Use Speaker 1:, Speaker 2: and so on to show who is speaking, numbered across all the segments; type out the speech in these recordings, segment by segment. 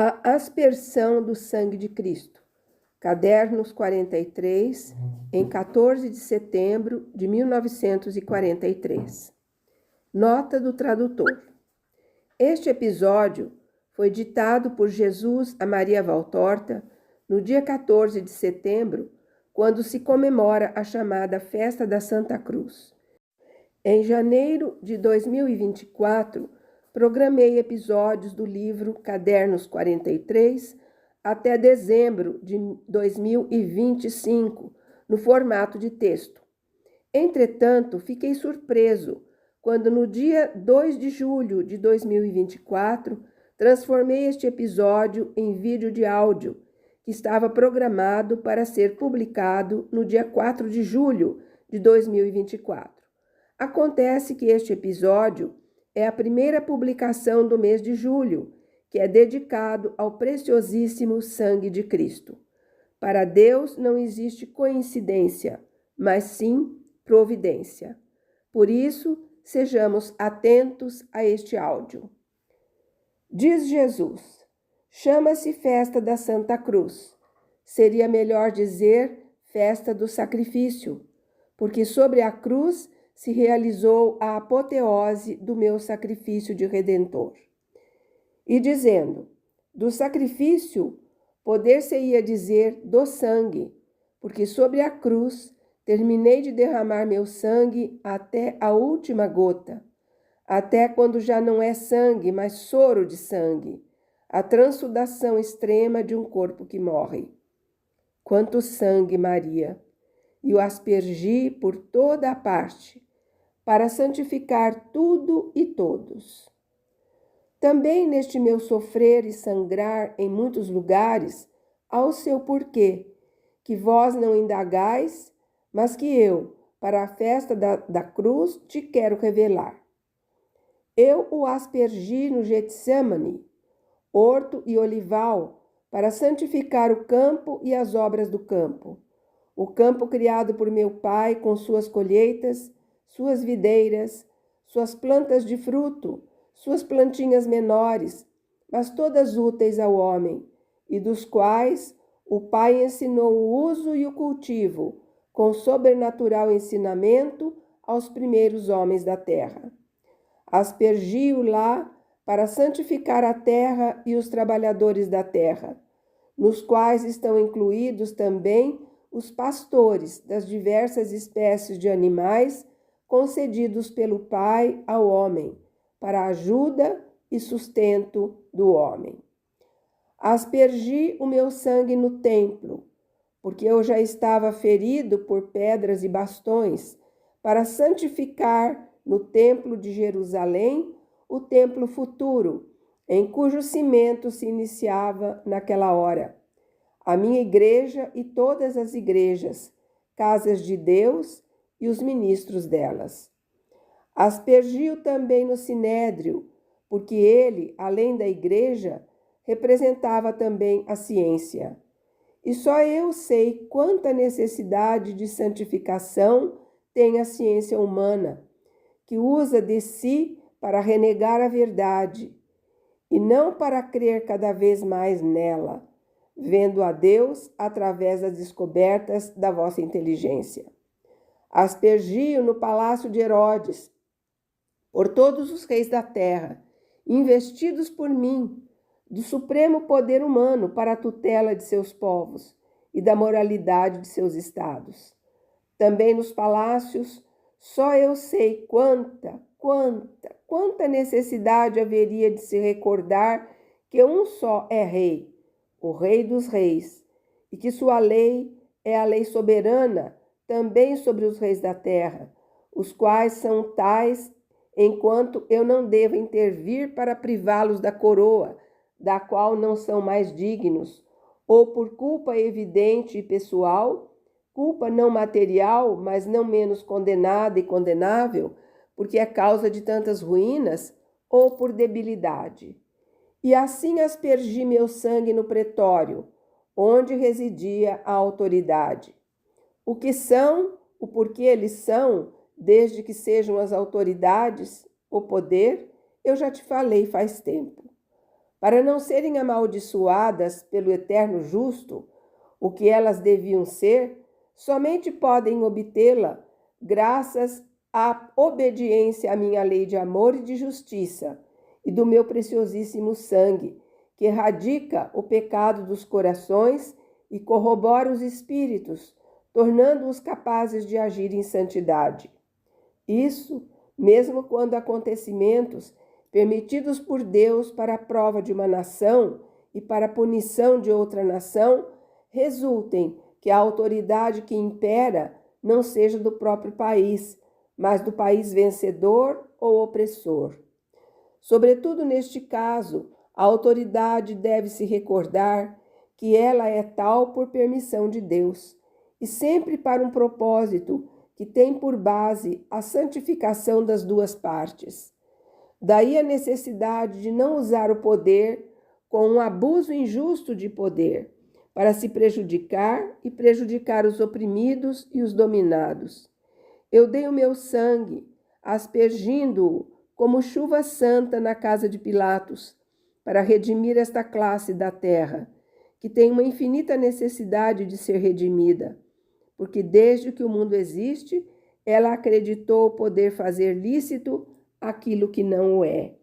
Speaker 1: A aspersão do sangue de Cristo. Cadernos 43, em 14 de setembro de 1943. Nota do tradutor. Este episódio foi ditado por Jesus a Maria Valtorta no dia 14 de setembro, quando se comemora a chamada Festa da Santa Cruz. Em janeiro de 2024, programei episódios do livro Cadernos 43 até dezembro de 2025, no formato de texto. Entretanto, fiquei surpreso quando no dia 2 de julho de 2024, transformei este episódio em vídeo de áudio, que estava programado para ser publicado no dia 4 de julho de 2024. Acontece que este episódio é a primeira publicação do mês de julho, que é dedicado ao preciosíssimo sangue de Cristo. Para Deus não existe coincidência, mas sim providência. Por isso, sejamos atentos a este áudio. Diz Jesus: chama-se Festa da Santa Cruz. Seria melhor dizer Festa do Sacrifício, porque sobre a cruz se realizou a apoteose do meu sacrifício de redentor. E dizendo, do sacrifício, poder-se-ia dizer do sangue, porque sobre a cruz terminei de derramar meu sangue até a última gota, até quando já não é sangue, mas soro de sangue, a transsudação extrema de um corpo que morre. Quanto sangue, Maria! E o aspergi por toda a parte, para santificar tudo e todos. Também neste meu sofrer e sangrar em muitos lugares, há o seu porquê, que vós não indagais, mas que eu, para a festa da cruz, te quero revelar. Eu o aspergi no Getsemane, horto e olival, para santificar o campo e as obras do campo. O campo criado por meu Pai com suas colheitas, suas videiras, suas plantas de fruto, suas plantinhas menores, mas todas úteis ao homem, e dos quais o Pai ensinou o uso e o cultivo, com sobrenatural ensinamento aos primeiros homens da terra. Aspergi-o lá para santificar a terra e os trabalhadores da terra, nos quais estão incluídos também os pastores das diversas espécies de animais concedidos pelo Pai ao homem, para a ajuda e sustento do homem. Aspergi o meu sangue no templo, porque eu já estava ferido por pedras e bastões, para santificar no templo de Jerusalém o templo futuro, em cujo cimento se iniciava naquela hora a minha igreja e todas as igrejas, casas de Deus e os ministros delas. Aspergi-o também no sinédrio, porque ele, além da igreja, representava também a ciência. E só eu sei quanta necessidade de santificação tem a ciência humana, que usa de si para renegar a verdade, e não para crer cada vez mais nela, vendo a Deus através das descobertas da vossa inteligência. Aspergi-o no palácio de Herodes, por todos os reis da terra, investidos por mim, do supremo poder humano para a tutela de seus povos e da moralidade de seus estados. Também nos palácios, só eu sei quanta necessidade haveria de se recordar que um só é rei, o Rei dos Reis, e que sua lei é a lei soberana também sobre os reis da terra, os quais são tais, enquanto eu não devo intervir para privá-los da coroa, da qual não são mais dignos, ou por culpa evidente e pessoal, culpa não material, mas não menos condenada e condenável, porque é causa de tantas ruínas, ou por debilidade. E assim aspergi meu sangue no pretório, onde residia a autoridade. O que são, o porquê eles são, desde que sejam as autoridades, o poder, eu já te falei faz tempo. para não serem amaldiçoadas pelo eterno justo, o que elas deviam ser, somente podem obtê-la graças à obediência à minha lei de amor e de justiça e do meu preciosíssimo sangue, que erradica o pecado dos corações e corrobora os espíritos, tornando-os capazes de agir em santidade. Isso, mesmo quando acontecimentos permitidos por Deus para a prova de uma nação e para a punição de outra nação, resultem que a autoridade que impera não seja do próprio país, mas do país vencedor ou opressor. Sobretudo neste caso, a autoridade deve se recordar que ela é tal por permissão de Deus, e sempre para um propósito que tem por base a santificação das duas partes. Daí a necessidade de não usar o poder com um abuso injusto de poder, para se prejudicar e prejudicar os oprimidos e os dominados. Eu dei o meu sangue, aspergindo-o como chuva santa na casa de Pilatos, para redimir esta classe da terra, que tem uma infinita necessidade de ser redimida, porque desde que o mundo existe, ela acreditou poder fazer lícito aquilo que não o é.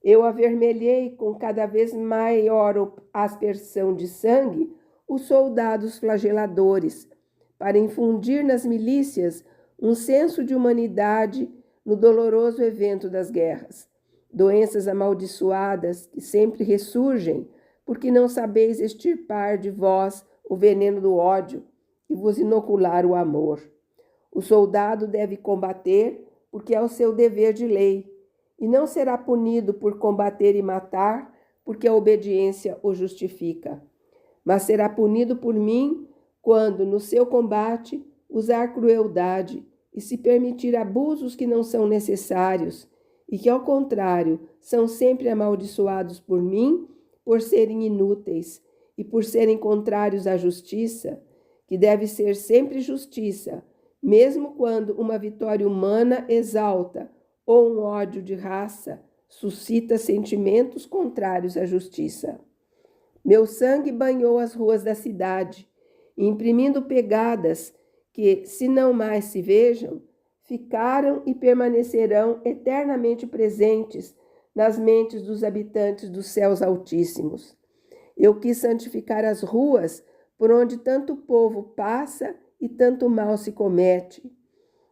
Speaker 1: Eu avermelhei com cada vez maior aspersão de sangue os soldados flageladores, para infundir nas milícias um senso de humanidade no doloroso evento das guerras. Doenças amaldiçoadas que sempre ressurgem, porque não sabeis extirpar de vós o veneno do ódio e vos inocular o amor. O soldado deve combater porque é o seu dever de lei, e não será punido por combater e matar, porque a obediência o justifica. Mas será punido por mim quando, no seu combate, usar crueldade e se permitir abusos que não são necessários e que, ao contrário, são sempre amaldiçoados por mim por serem inúteis e por serem contrários à justiça, que deve ser sempre justiça, mesmo quando uma vitória humana exalta ou um ódio de raça suscita sentimentos contrários à justiça. Meu sangue banhou as ruas da cidade, imprimindo pegadas que, se não mais se vejam, ficaram e permanecerão eternamente presentes nas mentes dos habitantes dos céus altíssimos. Eu quis santificar as ruas por onde tanto povo passa e tanto mal se comete.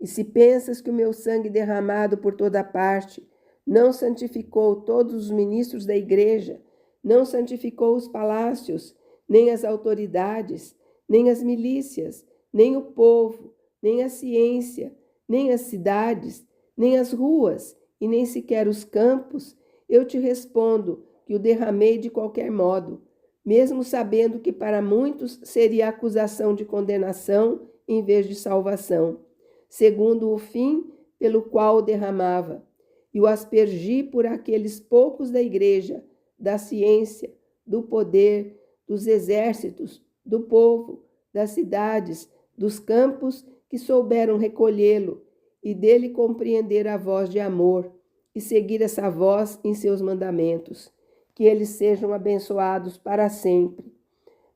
Speaker 1: E se pensas que o meu sangue derramado por toda parte não santificou todos os ministros da igreja, não santificou os palácios, nem as autoridades, nem as milícias, nem o povo, nem a ciência, nem as cidades, nem as ruas, e nem sequer os campos, eu te respondo que o derramei de qualquer modo, mesmo sabendo que para muitos seria acusação de condenação em vez de salvação, segundo o fim pelo qual o derramava, e o aspergi por aqueles poucos da igreja, da ciência, do poder, dos exércitos, do povo, das cidades, dos campos que souberam recolhê-lo e dele compreender a voz de amor e seguir essa voz em seus mandamentos, que eles sejam abençoados para sempre.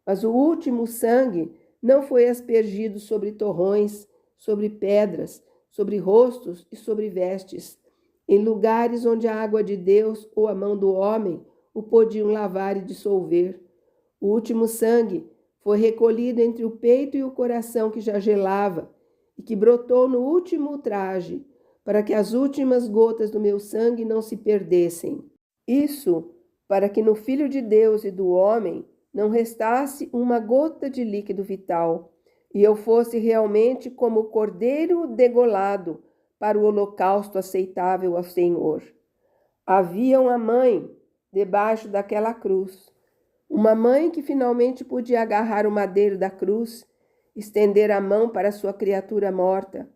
Speaker 1: Mas o último sangue não foi aspergido sobre torrões, sobre pedras, sobre rostos e sobre vestes, em lugares onde a água de Deus ou a mão do homem o podiam lavar e dissolver. O último sangue foi recolhido entre o peito e o coração que já gelava e que brotou no último ultraje, para que as últimas gotas do meu sangue não se perdessem. Isso para que no Filho de Deus e do homem não restasse uma gota de líquido vital, e eu fosse realmente como o cordeiro degolado para o holocausto aceitável ao Senhor. Havia uma mãe debaixo daquela cruz, uma mãe que finalmente podia agarrar o madeiro da cruz, estender a mão para sua criatura morta,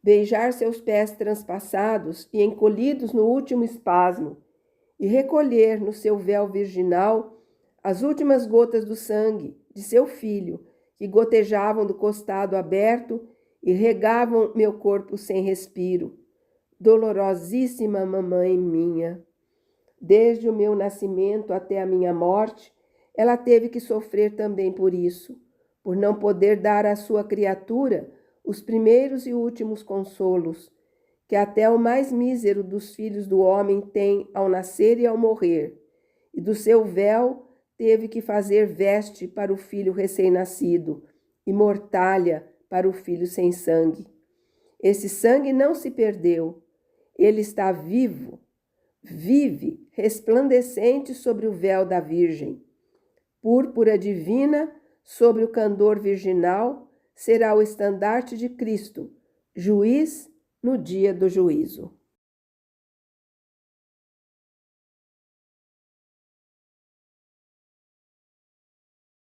Speaker 1: beijar seus pés transpassados e encolhidos no último espasmo, e recolher no seu véu virginal as últimas gotas do sangue de seu filho, que gotejavam do costado aberto e regavam meu corpo sem respiro. Dolorosíssima mamãe minha! Desde o meu nascimento até a minha morte, ela teve que sofrer também por isso, por não poder dar à sua criatura os primeiros e últimos consolos, que até o mais mísero dos filhos do homem tem ao nascer e ao morrer, e do seu véu teve que fazer veste para o filho recém-nascido, e mortalha para o filho sem sangue. Esse sangue não se perdeu, ele está vivo, vive, resplandecente sobre o véu da Virgem. Púrpura divina sobre o candor virginal será o estandarte de Cristo, juiz no dia do juízo.